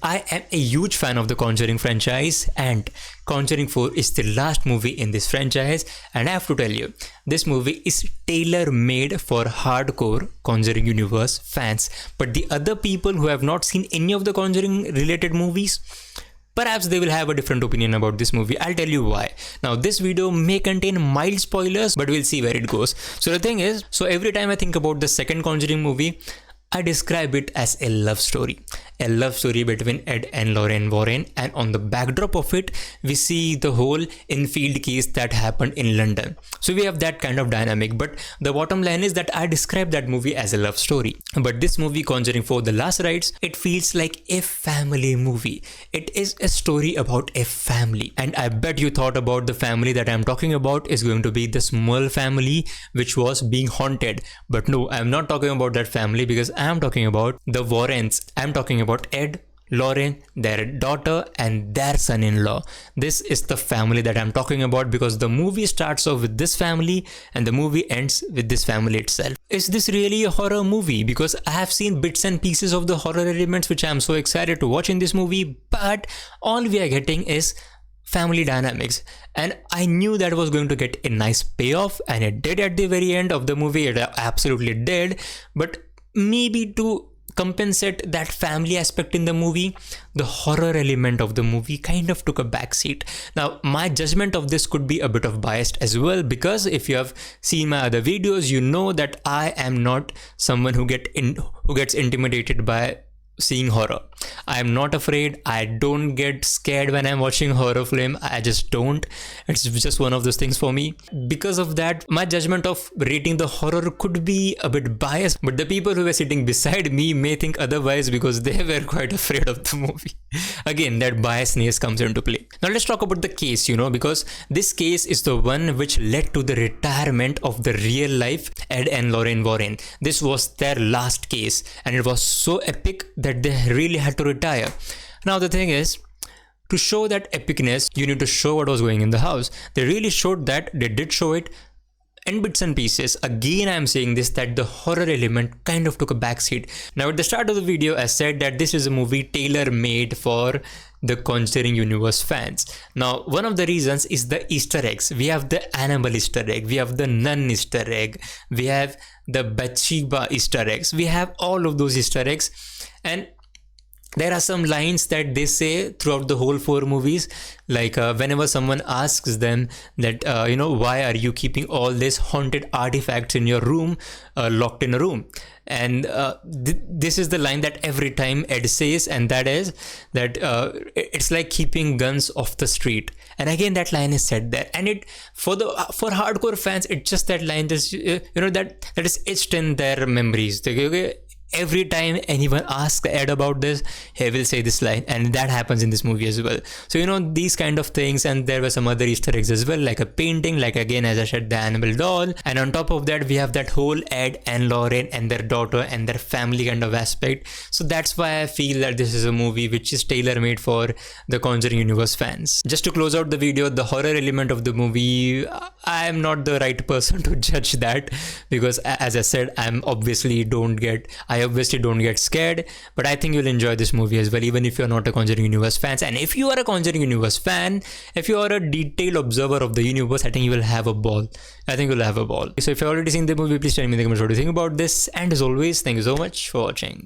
I am a huge fan of the Conjuring franchise, and Conjuring 4 is the last movie in this franchise, and I have to tell you, this movie is tailor-made for hardcore Conjuring universe fans. But the other people who have not seen any of the Conjuring related movies, perhaps they will have a different opinion about this movie. I'll tell you why. Now, this video may contain mild spoilers, but we'll see where it goes. So the thing is, every time I think about the second Conjuring movie, I describe it as a love story between Ed and Lorraine Warren, and on the backdrop of it, we see the whole Enfield case that happened in London. So we have that kind of dynamic, but the bottom line is that I describe that movie as a love story. But this movie, Conjuring 4 The Last Rites, it feels like a family movie. It is a story about a family, and I bet you thought about the family that I'm talking about is going to be the small family which was being haunted. But no, I'm not talking about that family, because I'm talking about the Warrens. I'm talking about Ed, Lauren, their daughter, and their son-in-law. This is the family that I'm talking about, because the movie starts off with this family and the movie ends with this family itself. Is this really a horror movie? Because I have seen bits and pieces of the horror elements which I'm so excited to watch in this movie, but all we are getting is family dynamics, and I knew that was going to get a nice payoff, and it did at the very end of the movie. It absolutely did. But maybe to compensate that family aspect in the movie, the horror element of the movie kind of took a backseat. Now, my judgment of this could be a bit of biased as well, because if you have seen my other videos, you know that I am not someone who gets intimidated by seeing horror. I am not afraid. I don't get scared when I'm watching horror film. I just don't. It's just one of those things for me. Because of that, my judgment of rating the horror could be a bit biased, but the people who were sitting beside me may think otherwise, because they were quite afraid of the movie. Again, that biasness comes into play. Now let's talk about the case, because this case is the one which led to the retirement of the real life Ed and Lorraine Warren. This was their last case, and it was so epic that they really had to retire. Now the thing is, to show that epicness, you need to show what was going in the house. They really showed that. They did show it in bits and pieces. Again, I am saying this, that the horror element kind of took a backseat. Now at the start of the video, I said that this is a movie tailor-made for the Conjuring universe fans. Now, one of the reasons is the Easter eggs. We have the Annabelle Easter egg, we have the Nun Easter egg, we have the Bathsheba Easter eggs, we have all of those Easter eggs, and there are some lines that they say throughout the whole 4 movies, like whenever someone asks them that, why are you keeping all these haunted artifacts in your room, locked in a room? And this is the line that every time Ed says, and that is that it's like keeping guns off the street. And again, that line is said there, and it for hardcore fans, it's just that line, just that is etched in their memories. Every time anyone asks Ed about this, he will say this line, and that happens in this movie as well. So these kind of things, and there were some other Easter eggs as well, like a painting, like again, as I said, the Annabelle doll, and on top of that we have that whole Ed and Lauren and their daughter and their family kind of aspect. So that's why I feel that this is a movie which is tailor-made for the Conjuring universe fans. Just to close out the video, the horror element of the movie, I am not the right person to judge that, because as I said, I obviously don't get scared, but I think you'll enjoy this movie as well, even if you're not a Conjuring universe fan. And if you are a Conjuring universe fan, if you are a detailed observer of the universe, I think you will have a ball. So if you've already seen the movie, please tell me in the comments what you think about this, and as always, thank you so much for watching.